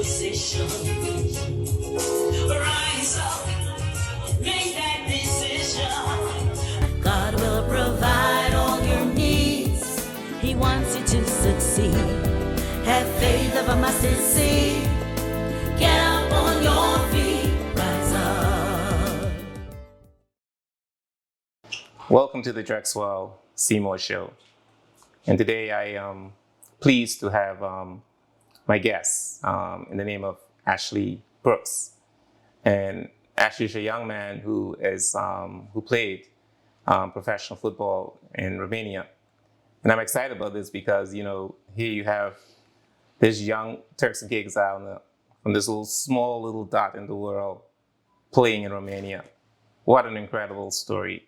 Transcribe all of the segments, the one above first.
position. Rise up, make that decision. God will provide all your needs. He wants you to succeed. Have faith of a mustard seed. Get up on your feet. Rise up. Welcome to the Drexwell Seymour Show. And today I am pleased to have my guest in the name of Ashley Brooks. And Ashley is a young man who played professional football in Romania. And I'm excited about this because, here you have this young Turks and Caicos Islander from this small little dot in the world playing in Romania. What an incredible story.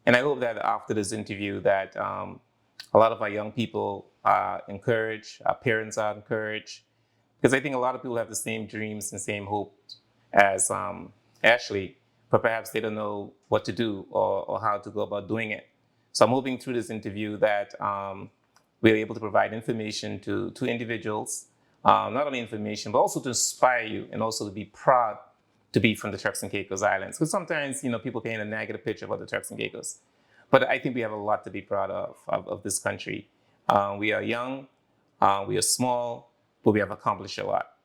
And I hope that after this interview that a lot of our young people are encouraged, our parents are encouraged, because I think a lot of people have the same dreams and same hopes as Ashley, but perhaps they don't know what to do or how to go about doing it. So I'm hoping through this interview that we're able to provide information to individuals, not only information, but also to inspire you and also to be proud to be from the Turks and Caicos Islands. Because sometimes, people paint a negative picture about the Turks and Caicos. But I think we have a lot to be proud of this country. We are young, we are small, but we have accomplished a lot.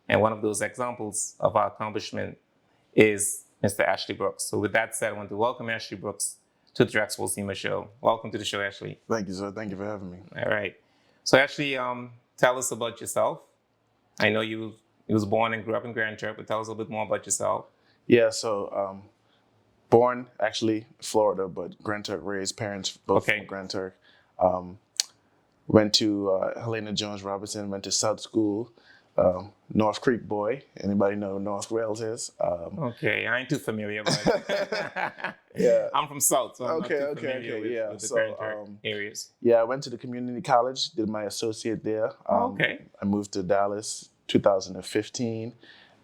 And one of those examples of our accomplishment is Mr. Ashley Brooks. So with that said, I want to welcome Ashley Brooks to the Drexwell Seymour Show. Welcome to the show, Ashley. Thank you, sir. Thank you for having me. All right. So Ashley, tell us about yourself. I know you was born and grew up in Grand Turk, but tell us a little bit more about yourself. Yeah, so born actually Florida, but Grand Turk raised, parents both from Grand Turk. Went to Helena Jones Robinson, went to South School, North Creek boy. Anybody know who North Wales is? Okay, I ain't too familiar, but yeah, I'm from South, so I'm not too familiar with the Grand Turk areas. Yeah, I went to the community college, did my associate there. Okay. I moved to Dallas 2015,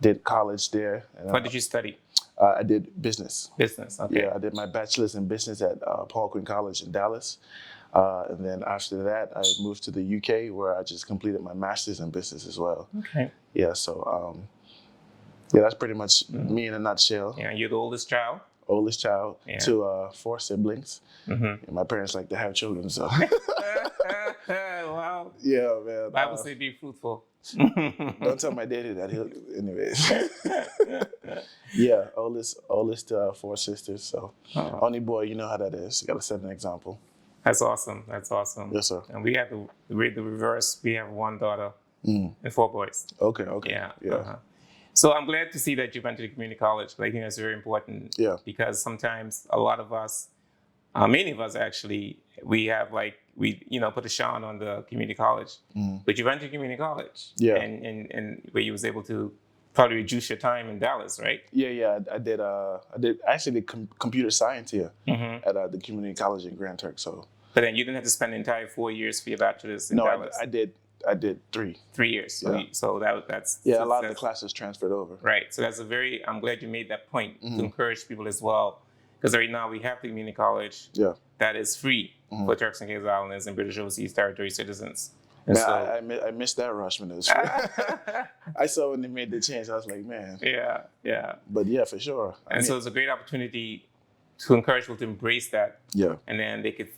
did college there. And, what did you study? I did business. Business, okay. Yeah, I did my bachelor's in business at Paul Quinn College in Dallas. And then after that, I moved to the UK where I just completed my master's in business as well. Okay. Yeah, so that's pretty much me in a nutshell. Yeah, you're the oldest child? Oldest child to 4 siblings. Mm-hmm. And my parents like to have children, so. Wow. Yeah, man. Bible say be fruitful. Don't tell my daddy that. Anyways. Yeah, oldest 4 sisters. So only boy, you know how that is. You got to set an example. That's awesome. That's awesome. Yes, sir. And we have the reverse. We have 1 daughter and 4 boys. Okay. Yeah. Yeah. Uh-huh. So I'm glad to see that you went to the community college. I think that's very important. Yeah. Because sometimes a lot of us, many of us actually, we put a shine on the community college. But you went to community college. Yeah. And where you was able to probably reduce your time in Dallas, right? Yeah. I did actually computer science here at the community college in Grand Turk. So. But then you didn't have to spend the entire 4 years for your bachelor's in Dallas. No, I did 3. 3 years. So that's a lot of the classes transferred over. Right. So I'm glad you made that point to encourage people as well. Because right now we have the community college that is free for Turks and Caicos Islanders and British Overseas Territory citizens. And man, I missed that rush when it was free. I saw when they made the change. I was like, man. Yeah. But yeah, for sure. So it's a great opportunity to encourage people to embrace that. Yeah. And then they could,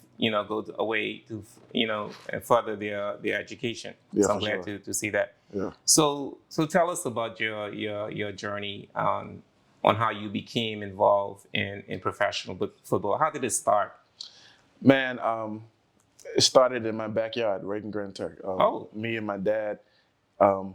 go away to, and further their education. Yeah, so I'm glad to see that. Yeah. So tell us about your journey on how you became involved in professional football. How did it start? Man, it started in my backyard, right in Grand Turk. Me and my dad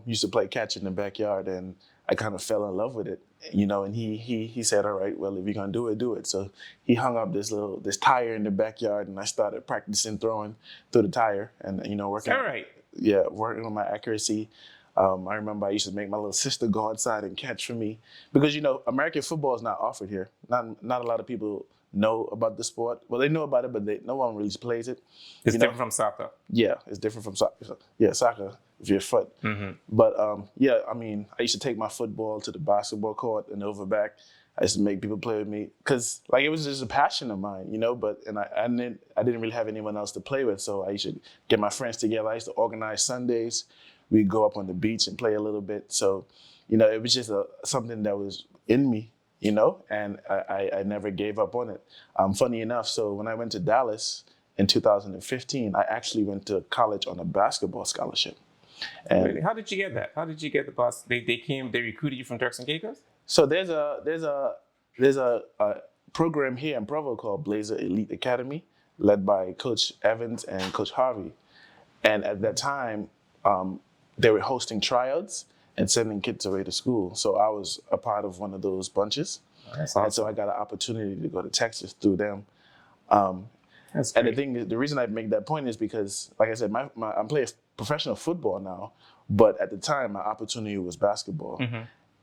used to play catch in the backyard, and I kind of fell in love with it, and he said, all right, well, if you're going to do it, do it. So he hung up this tire in the backyard, and I started practicing throwing through the tire and, working. All right. Yeah, working on my accuracy. I remember I used to make my little sister go outside and catch for me because, American football is not offered here. Not a lot of people know about the sport. Well, they know about it, but no one really plays it. It's different from soccer. Yeah, it's different from soccer. Yeah, soccer, if you're foot. But I used to take my football to the basketball court and over back. I used to make people play with me because it was just a passion of mine, But I didn't really have anyone else to play with, so I used to get my friends together. I used to organize Sundays. we'd go up on the beach and play a little bit. So, it was just something that was in me, and I never gave up on it. Funny enough, so when I went to Dallas in 2015, I actually went to college on a basketball scholarship. And Really? How did you get that? How did you get the boss? They recruited you from Turks and Caicos? so there's a program here in Provo called Blazer Elite Academy, led by Coach Evans and Coach Harvey. And at that time, they were hosting tryouts and sending kids away to school. So I was a part of one of those bunches. That's awesome. And so I got an opportunity to go to Texas through them. That's And great. the reason I make that point is because, like I said, I'm playing professional football now, but at the time, my opportunity was basketball.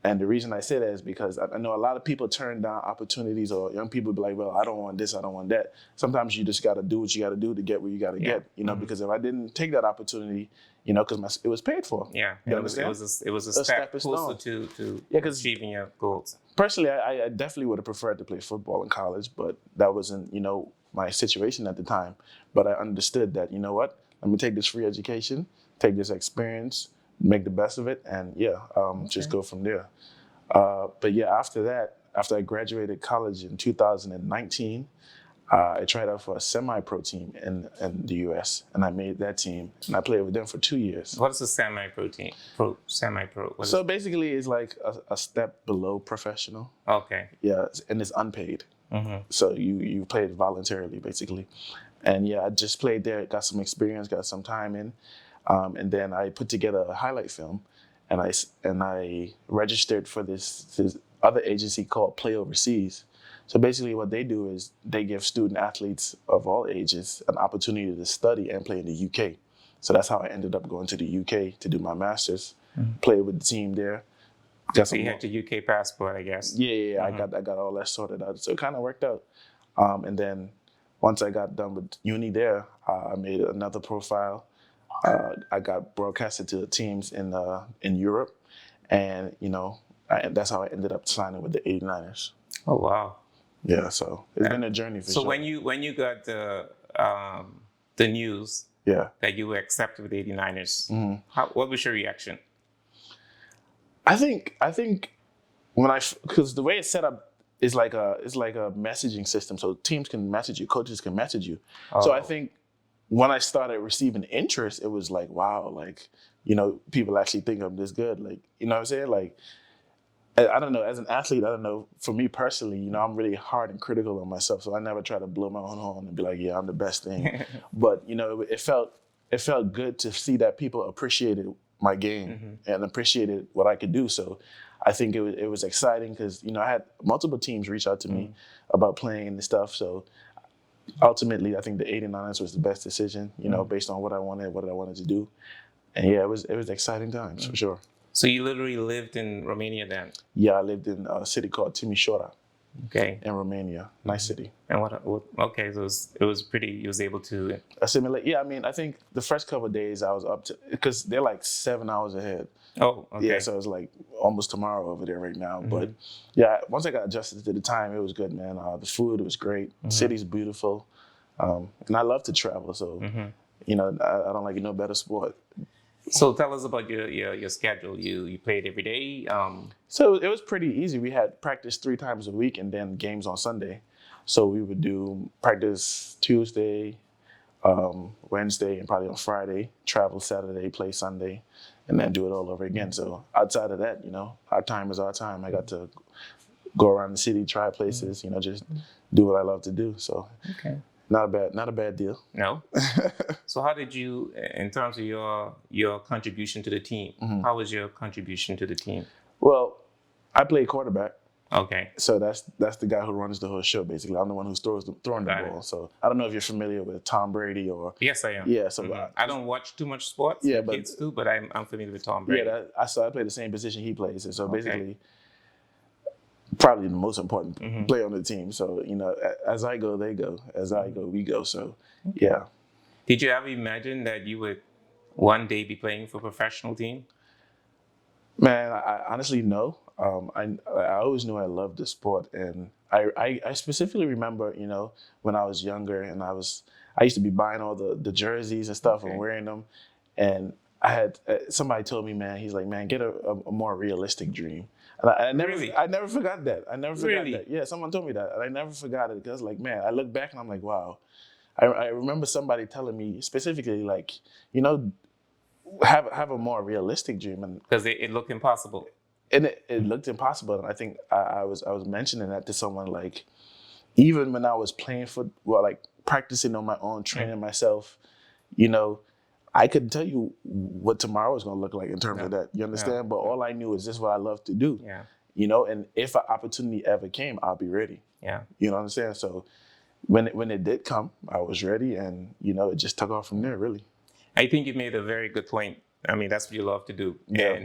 And the reason I say that is because I know a lot of people turn down opportunities, or young people be like, well, I don't want this, I don't want that. Sometimes you just got to do what you got to do to get where you got to get, because if I didn't take that opportunity, because it was paid for. Yeah, You it was understand? it was a A step stepping closer stone. to Yeah, 'cause achieving your goals. personally, I definitely would have preferred to play football in college, but that wasn't, my situation at the time. But I understood that, what, let me take this free education, take this experience, make the best of it, and just go from there. But yeah, after I graduated college in 2019, I tried out for a semi-pro team in the U.S. and I made that team, and I played with them for 2 years. What is a semi-pro team? Semi-pro. What is So basically, it's like a step below professional. okay. Yeah, and it's unpaid. So you played voluntarily, basically. And yeah, I just played there, got some experience, got some time in, and then I put together a highlight film, and I registered for this other agency called Play Overseas. So basically, what they do is they give student athletes of all ages an opportunity to study and play in the UK. So that's how I ended up going to the UK to do my master's, play with the team there. So you had your UK passport, I guess. Yeah. I got all that sorted out. So it kind of worked out. And then once I got done with uni there, I made another profile. I got broadcasted to the teams in Europe, and that's how I ended up signing with the 89ers. Oh wow. Yeah, so it's been a journey for So sure. when you got the news Yeah. that you were accepted with the 89ers, what was your reaction? I think when because the way it's set up is like a messaging system. So teams can message you, coaches can message you. So I think when I started receiving interest, it was like, wow, like, people actually think I'm this good. Like, you know what I'm saying? Like, I don't know, as an athlete, I don't know, for me personally, I'm really hard and critical on myself. So I never try to blow my own horn and be like, yeah, I'm the best thing. But, it felt good to see that people appreciated my game and appreciated what I could do. So I think it was exciting because, I had multiple teams reach out to me about playing and stuff. So ultimately, I think the 89ers was the best decision, based on what I wanted to do. And yeah, it was exciting times for sure. So you literally lived in Romania then? Yeah, I lived in a city called Timisoara Okay. in Romania. Nice city. And what okay, so it was pretty, you was able to Assimilate. Yeah, I mean, I think the first couple of days I was up to, because they're like 7 hours ahead. Oh, okay. Yeah, so it's like almost tomorrow over there right now. But yeah, once I got adjusted to the time, it was good, man. The food was great. City's beautiful. And I love to travel, so, I don't like no better sport. So tell us about your schedule. You played every day? So it was pretty easy. We had practice 3 times a week and then games on Sunday. So we would do practice Tuesday, Wednesday, and probably on Friday, travel Saturday, play Sunday, and then do it all over again. So outside of that, our time is our time. I got to go around the city, try places, just do what I love to do. So Okay. not a bad deal. No? So how did you, in terms of your contribution to the team, how was your contribution to the team? Well, I play quarterback. Okay. So that's the guy who runs the whole show, basically. I'm the one who's throwing the ball. So I don't know if you're familiar with Tom Brady or... Yes, I am. Yeah, so... I don't watch too much sports. Yeah, My but... kids do, but I'm familiar with Tom Brady. Yeah, I play the same position he plays. And so basically, probably the most important player on the team. So, as I go, they go. As I go, we go. So, yeah. Did you ever imagine that you would one day be playing for a professional team? Man, I honestly no. I always knew I loved the sport, and I specifically remember, when I was younger, and I used to be buying all the jerseys and stuff and wearing them, and I had somebody told me, man, he's like, man, get a more realistic dream. And I never forgot that. I never forgot Really? that. Yeah, someone told me that, and I never forgot it because, like, man, I look back and I'm like, wow. I remember somebody telling me specifically, like, you know, have a more realistic dream, and Because it looked impossible. it looked impossible. And I think I was mentioning that to someone, like, even when I was playing football, like practicing on my own, training myself, you know, I couldn't tell you what tomorrow is going to look like in terms of that. You understand? But all I knew is this is what I love to do. Yeah. You know, and if an opportunity ever came, I'll be ready. Yeah. You know what I'm saying? So when it did come, I was ready, and you know, it just took off from there, really. I think you made a very good point. I mean, that's what you love to do. Yeah.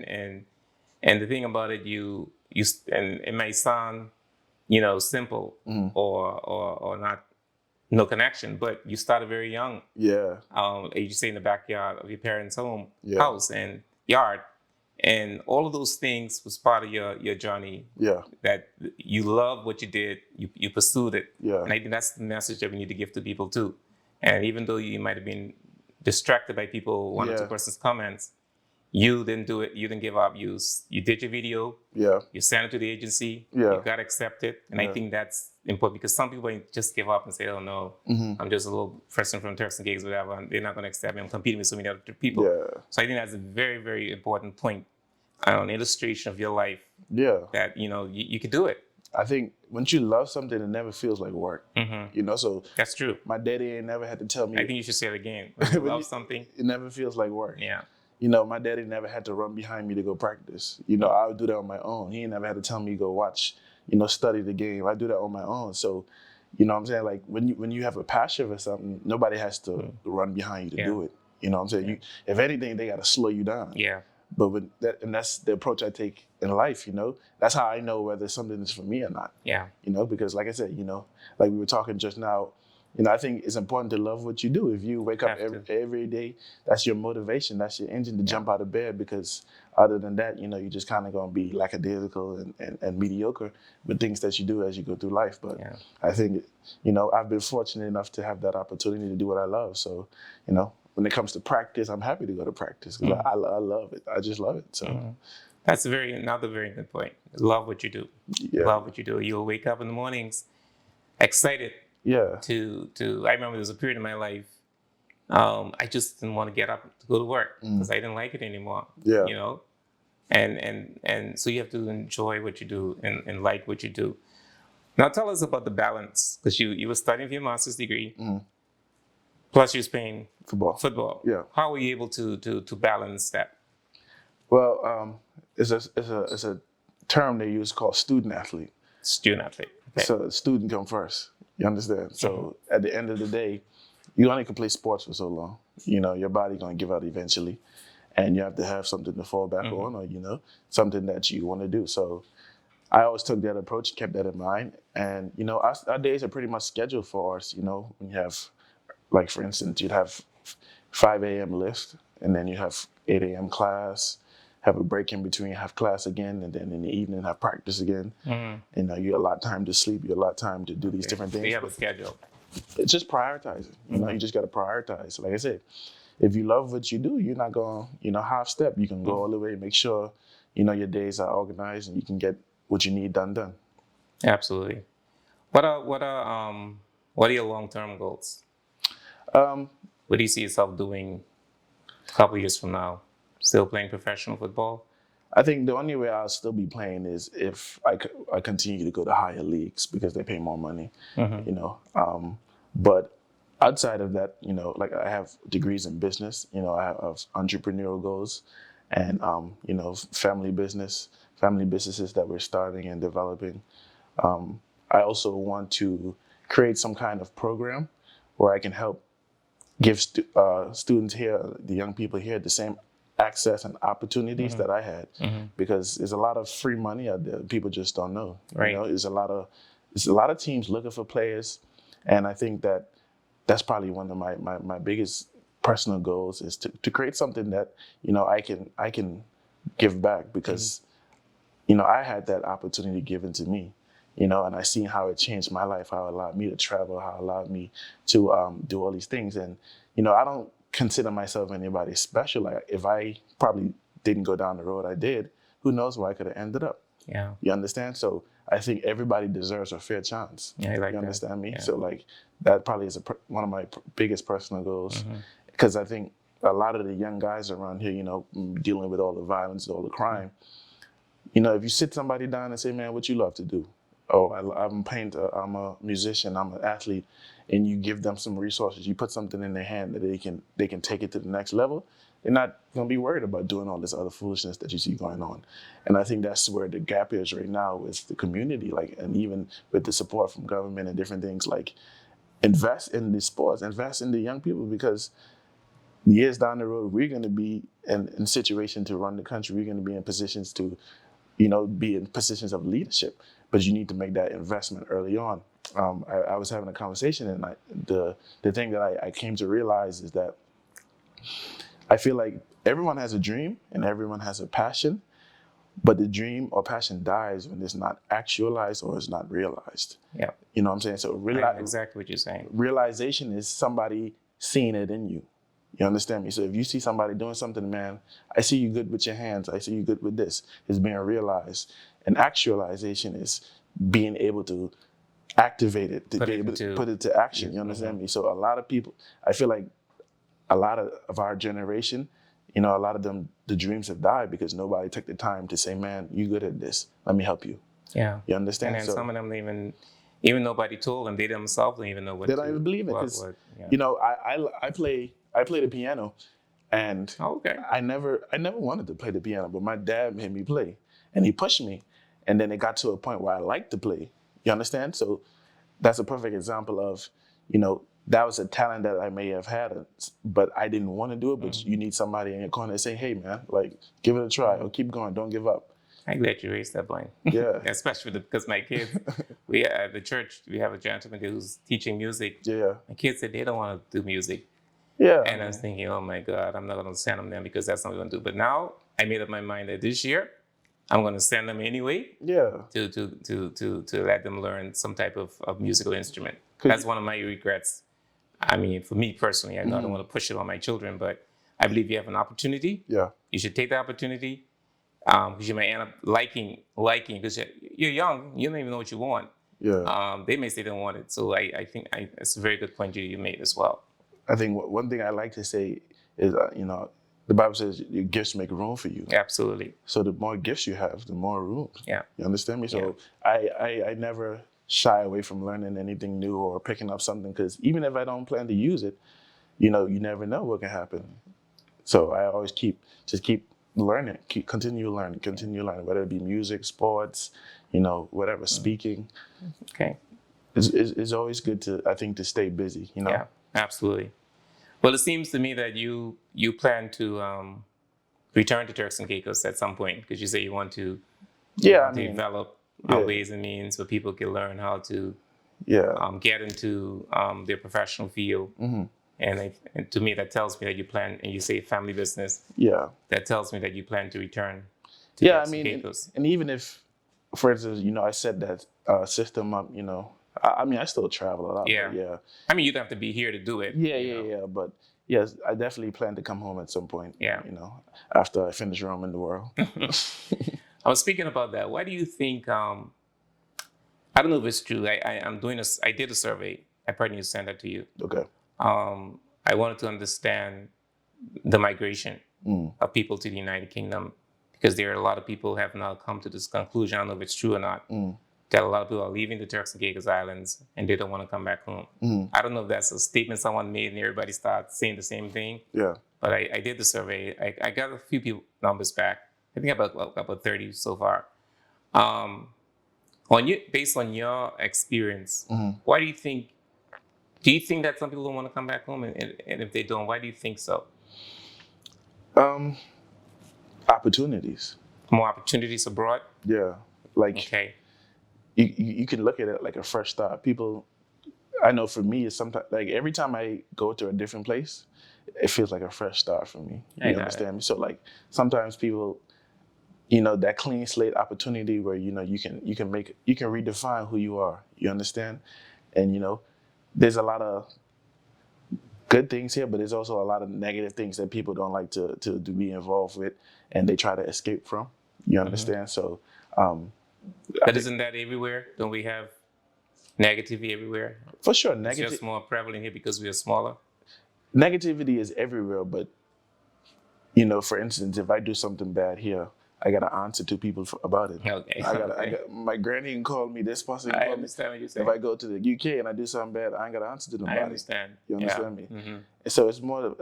And the thing about it, and it may sound, simple or not, no connection, but you started very young. Yeah. As you say, in the backyard of your parents' Yeah. house and yard. And all of those things was part of your journey. Yeah. That you love what you did, you pursued it. Yeah. And I think that's the message that we need to give to people too. And even though you might have been distracted by one or two persons' comments, you didn't do it. You didn't give up. You did your video. Yeah. You sent it to the agency. Yeah. You got accepted. And I think that's important because some people just give up and say, oh no, I'm just a little person from Turks and Caicos, whatever. And they're not going to accept me. I'm competing with so many other people. Yeah. So I think that's a very, very important point, an illustration of your life. Yeah. That, you could do it. I think once you love something, it never feels like work. You know, so that's true. My daddy ain't never had to tell me. I think you should say it again. When you love something, it never feels like work. Yeah. You know, my daddy never had to run behind me to go practice. You know, I would do that on my own. He never had to tell me to go watch, study the game. I do that on my own. So, you know what I'm saying? Like when you have a passion for something, nobody has to run behind you to do it. You know what I'm saying? If anything, they got to slow you down. Yeah. But that's the approach I take in life, That's how I know whether something is for me or not. Yeah. Because like I said, like we were talking just now, I think it's important to love what you do. If you wake up every day, that's your motivation, that's your engine to jump out of bed, because other than that, you're just kind of going to be lackadaisical and mediocre with things that you do as you go through life. But I think, I've been fortunate enough to have that opportunity to do what I love. So, when it comes to practice, I'm happy to go to practice because I love it. I just love it. So that's another very good point. Love what you do. Yeah. Love what you do. You'll wake up in the mornings excited. Yeah. I remember there was a period in my life, I just didn't want to get up to go to work because I didn't like it anymore. Yeah. And so you have to enjoy what you do and like what you do. Now tell us about the balance, because you were studying for your master's degree, plus you was playing football. Yeah. How were you able to balance that? Well, it's a term they use called student athlete. Student athlete. Okay. So student come first. You understand? So at the end of the day, you only can play sports for so long. Your body gonna give out eventually, and you have to have something to fall back on, or something that you want to do. So I always took that approach, kept that in mind, and our days are pretty much scheduled for us. When you have, like for instance, you'd have 5 a.m. lift, and then you have 8 a.m. class. Have a break in between, have class again, and then in the evening have practice again. You get a lot of time to sleep, you get a lot of time to do these different things. So you have a schedule. It's just prioritizing. You just got to prioritize. Like I said, if you love what you do, you're not going to half step. You can go all the way and make sure, your days are organized and you can get what you need done. Absolutely. What are your long-term goals? What do you see yourself doing a couple years from now? Still playing professional football? I think the only way I'll still be playing is if I continue to go to higher leagues because they pay more money, But outside of that, like I have degrees in business, I have entrepreneurial goals and, family businesses that we're starting and developing. I also want to create some kind of program where I can help give students here, the young people here, the same access and opportunities that I had, because there's a lot of free money out there. People just don't know. Right. There's a lot of teams looking for players, and I think that's probably one of my biggest personal goals is to create something that I can give back, because I had that opportunity given to me. And I seen how it changed my life, how it allowed me to travel, how it allowed me to do all these things. And, I don't consider myself anybody special. Like if I probably didn't go down the road I did, who knows where I could have ended up. Yeah. You understand? So I think everybody deserves a fair chance. Yeah, I like you that. understand me? Yeah. So like that probably is one of my biggest personal goals, because I think a lot of the young guys around here, dealing with all the violence, all the crime, if you sit somebody down and say, man, what you love to do? Oh, I'm a painter, I'm a musician, I'm an athlete, and you give them some resources, you put something in their hand that they can take it to the next level, they're not gonna be worried about doing all this other foolishness that you see going on. And I think that's where the gap is right now with the community, like, and even with the support from government and different things, like invest in the sports, invest in the young people, because years down the road, we're gonna be in situation to run the country, we're gonna be in positions to be in positions of leadership, but you need to make that investment early on. I was having a conversation, and the thing that I came to realize is that I feel like everyone has a dream and everyone has a passion, but the dream or passion dies when it's not actualized or it's not realized. Yeah. You know what I'm saying? So I know exactly what you're saying. realization is somebody seeing it in you. You understand me? So if you see somebody doing something, man, I see you good with your hands. I see you good with this. It's being realized. And actualization is being able to activate it, to be able to put it to action. You understand me? So a lot of people, I feel like a lot of our generation, a lot of them, the dreams have died because nobody took the time to say, man, you good at this. Let me help you. Yeah. You understand? And then some of them even nobody told them, they themselves don't even know what they don't even believe it. Because, I play the piano, and I never wanted to play the piano, but my dad made me play, and he pushed me, and then it got to a point where I liked to play. You understand? So that's a perfect example of, that was a talent that I may have had, but I didn't want to do it. But you need somebody in your corner to say, hey, man, like, give it a try, or keep going, don't give up. I'm glad you raised that point. Yeah. Especially because my kids, we at the church, we have a gentleman who's teaching music. Yeah. My kids said they don't want to do music. Yeah. And I was thinking, oh my God, I'm not going to send them there because that's not what we're going to do. But now I made up my mind that this year I'm going to send them anyway. Yeah. To let them learn some type of musical instrument. That's one of my regrets. I mean, for me personally, I don't want to push it on my children, but I believe you have an opportunity. Yeah. You should take the opportunity, because you might end up liking because you're young, you don't even know what you want. Yeah. They may say they don't want it. So I think it's a very good point you made as well. I think one thing I like to say is, the Bible says your gifts make room for you. Absolutely. So the more gifts you have, the more room. Yeah. You understand me? So I never shy away from learning anything new or picking up something, because even if I don't plan to use it, you never know what can happen. So I always keep learning, continue learning, whether it be music, sports, whatever, speaking. Okay. It's always good to stay busy, Yeah, absolutely. Well, it seems to me that you plan to return to Turks and Caicos at some point, because you say you want to develop ways and means where people can learn how to get into their professional field. Mm-hmm. And to me, that tells me that you plan, and you say family business. Yeah. That tells me that you plan to return to Turks and Caicos. And even if, for instance, I set that system up, I still travel a lot. Yeah. But yeah. I mean, you don't have to be here to do it. Yeah. But yes, I definitely plan to come home at some point. Yeah. After I finish roaming the world. I was speaking about that. Why do you think? I don't know if it's true. I did a survey. I probably need to send that to you. Okay. I wanted to understand the migration of people to the United Kingdom, because there are a lot of people who have now come to this conclusion. I don't know if it's true or not. That a lot of people are leaving the Turks and Caicos Islands and they don't want to come back home. I don't know if that's a statement someone made and everybody starts saying the same thing. Yeah. But I did the survey. I got a few numbers back. I think about 30 so far. Based on your experience, why do you think? Do you think that some people don't want to come back home, and if they don't, why do you think so? Opportunities. More opportunities abroad. Yeah, okay. You can look at it like a fresh start. People, I know for me, it's sometimes like every time I go to a different place, it feels like a fresh start for me. You understand me? So like sometimes people, that clean slate opportunity where you can redefine who you are. You understand? And there's a lot of good things here, but there's also a lot of negative things that people don't like to be involved with, and they try to escape from. You understand? So, But isn't that everywhere? Don't we have negativity everywhere? for sure, It's just more prevalent here because we are smaller. negativity is everywhere. But for instance, if I do something bad here, I gotta answer to people about it. Okay. I got my granny can call me. This person can I call me. understand what you're saying. If I go to the UK and I do something bad, I ain't gotta answer to nobody. I understand. You understand Yeah. me? So it's more of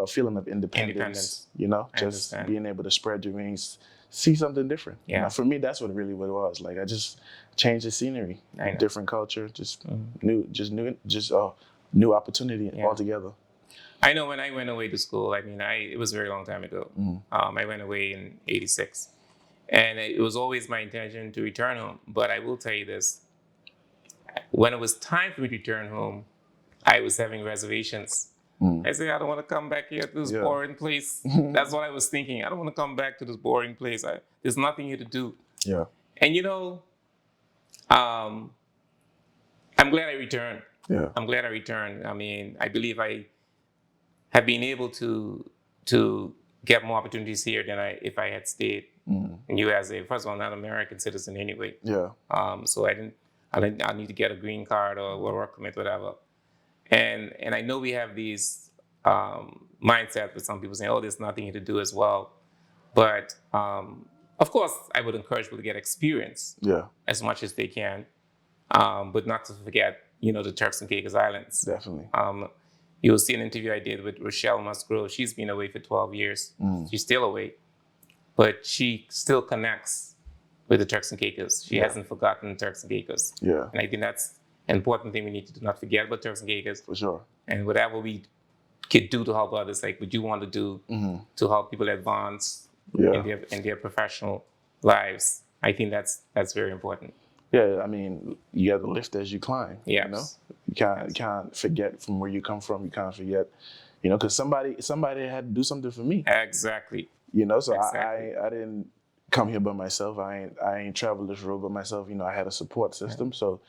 a feeling of independence. Independence. Just understand. being able to spread your wings, see something different. Yeah. For me, that's what it was. Like I just changed the scenery, I know. different culture, just new opportunity altogether. I know when I went away to school, I mean, it was a very long time ago. I went away in '86. And it was always my intention to return home. But I will tell you this. When it was time for me to return home, I was having reservations. I said, I don't want to come back here to this boring place. That's what I was thinking. I don't want to come back to this boring place. There's nothing here to do. Yeah. And I'm glad I returned. Yeah. I'm glad I returned. I mean, I believe I have been able to get more opportunities here than if I had stayed in U.S. First of all, I'm not an American citizen anyway. Yeah. So I need to get a green card or a work permit, whatever. And I know we have these mindset with some people saying, oh, there's nothing here to do as well. But of course, I would encourage people to get experience as much as they can, but not to forget, the Turks and Caicos Islands. Definitely. You'll see an interview I did with Rochelle Musgrove. She's been away for 12 years. She's still away, but she still connects with the Turks and Caicos. She hasn't forgotten the Turks and Caicos. Yeah. And I think that's an important thing we need to do, not forget about Turks and Caicos. For sure. And whatever we could do to help others, like what you want to do to help people advance in their professional lives, I think that's very important. Yeah, I mean, you got to lift as you climb. Yes. You can't forget from where you come from. You can't forget, because somebody had to do something for me. Exactly. So Exactly. I didn't come here by myself. I ain't traveled this road by myself. I had a support system. So,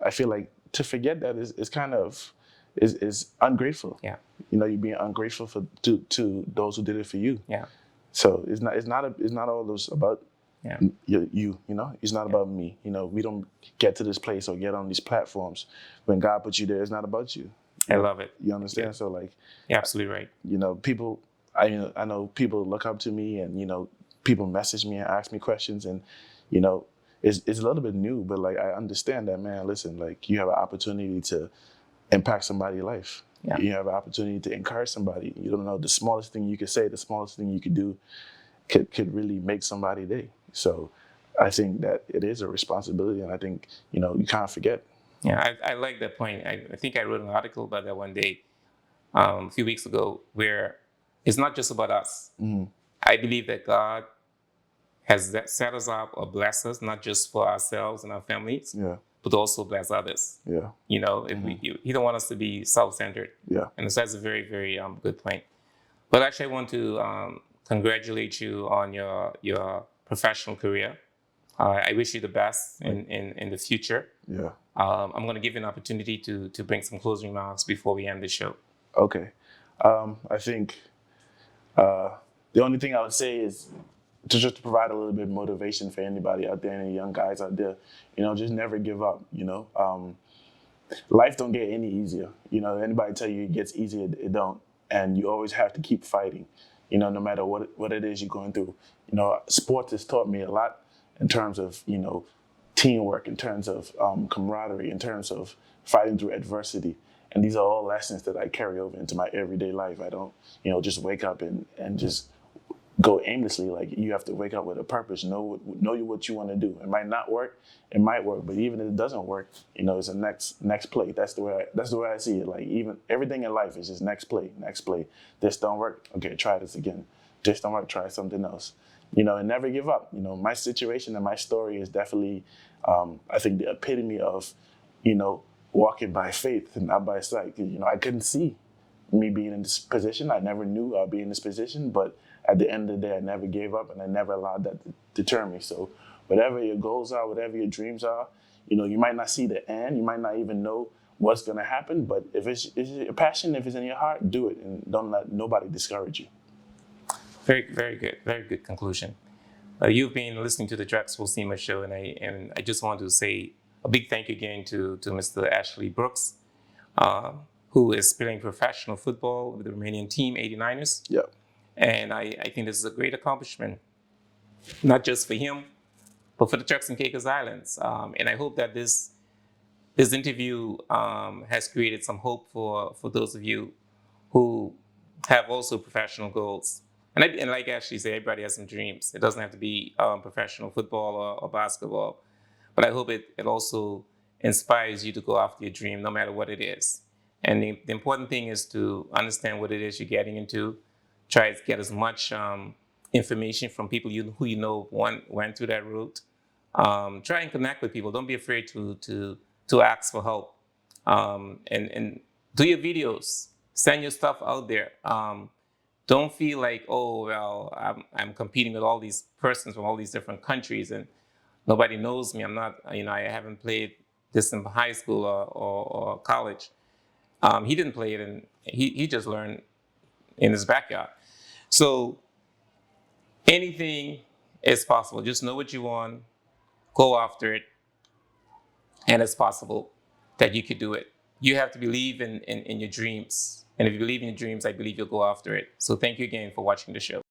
I feel like to forget that is kind of is ungrateful. Yeah. You're being ungrateful to those who did it for you. Yeah. So it's not all those about. Yeah. It's not about me. We don't get to this place or get on these platforms. When God put you there, it's not about you. I love it. You understand? Yeah. So like, you're absolutely right. People, I know people look up to me, and people message me and ask me questions, and it's a little bit new, but like I understand that, man. Listen, like you have an opportunity to impact somebody's life. Yeah. You have an opportunity to encourage somebody. You don't know, the smallest thing you could say, the smallest thing you could do, could really make somebody's day. So I think that it is a responsibility, and I think, you can't forget. Yeah, I like that point. I think I wrote an article about that one day, a few weeks ago, where it's not just about us. I believe that God has set us up or blessed us, not just for ourselves and our families, but also bless others. Yeah. If He don't want us to be self-centered. Yeah. And so that's a very, very good point. But actually, I want to congratulate you on your professional career. I wish you the best in the future. Yeah. I'm going to give you an opportunity to bring some closing remarks before we end the show. Okay. I think the only thing I would say is to provide a little bit of motivation for anybody out there, any young guys out there, just never give up. Life don't get any easier. Anybody tell you it gets easier, it don't. And you always have to keep fighting, no matter what it is you're going through. Sports has taught me a lot in terms of, teamwork, in terms of camaraderie, in terms of fighting through adversity. And these are all lessons that I carry over into my everyday life. I don't, just wake up and just go aimlessly. Like, you have to wake up with a purpose, know what you want to do. It might not work, it might work, but even if it doesn't work, it's a next play. That's the way I see it. Like, even everything in life is just next play. This don't work, okay, try this again. This don't work, try something else. And never give up. My situation and my story is definitely, I think, the epitome of, walking by faith and not by sight. I couldn't see me being in this position. I never knew I'd be in this position, but at the end of the day, I never gave up, and I never allowed that to deter me. So whatever your goals are, whatever your dreams are, you might not see the end. You might not even know what's going to happen. But if it's your passion, if it's in your heart, do it, and don't let nobody discourage you. Very good conclusion. You've been listening to the Drexel SEMA show, and I just want to say a big thank you again to Mr. Ashley Brooks, who is playing professional football with the Romanian team, 89ers. Yeah. And I think this is a great accomplishment, not just for him, but for the Turks and Caicos Islands. And I hope that this interview has created some hope for those of you who have also professional goals. And like Ashley said, everybody has some dreams. It doesn't have to be professional football or basketball. But I hope it also inspires you to go after your dream, no matter what it is. And the important thing is to understand what it is you're getting into. Try to get as much information from people who you know went through that route. Try and connect with people. Don't be afraid to ask for help. And do your videos. Send your stuff out there. Don't feel like, oh, well, I'm competing with all these persons from all these different countries and nobody knows me. I'm not, I haven't played this in high school or college. He didn't play it, and he just learned in his backyard. So anything is possible. Just know what you want, go after it, and it's possible that you could do it. You have to believe in your dreams. And if you believe in your dreams, I believe you'll go after it. So thank you again for watching the show.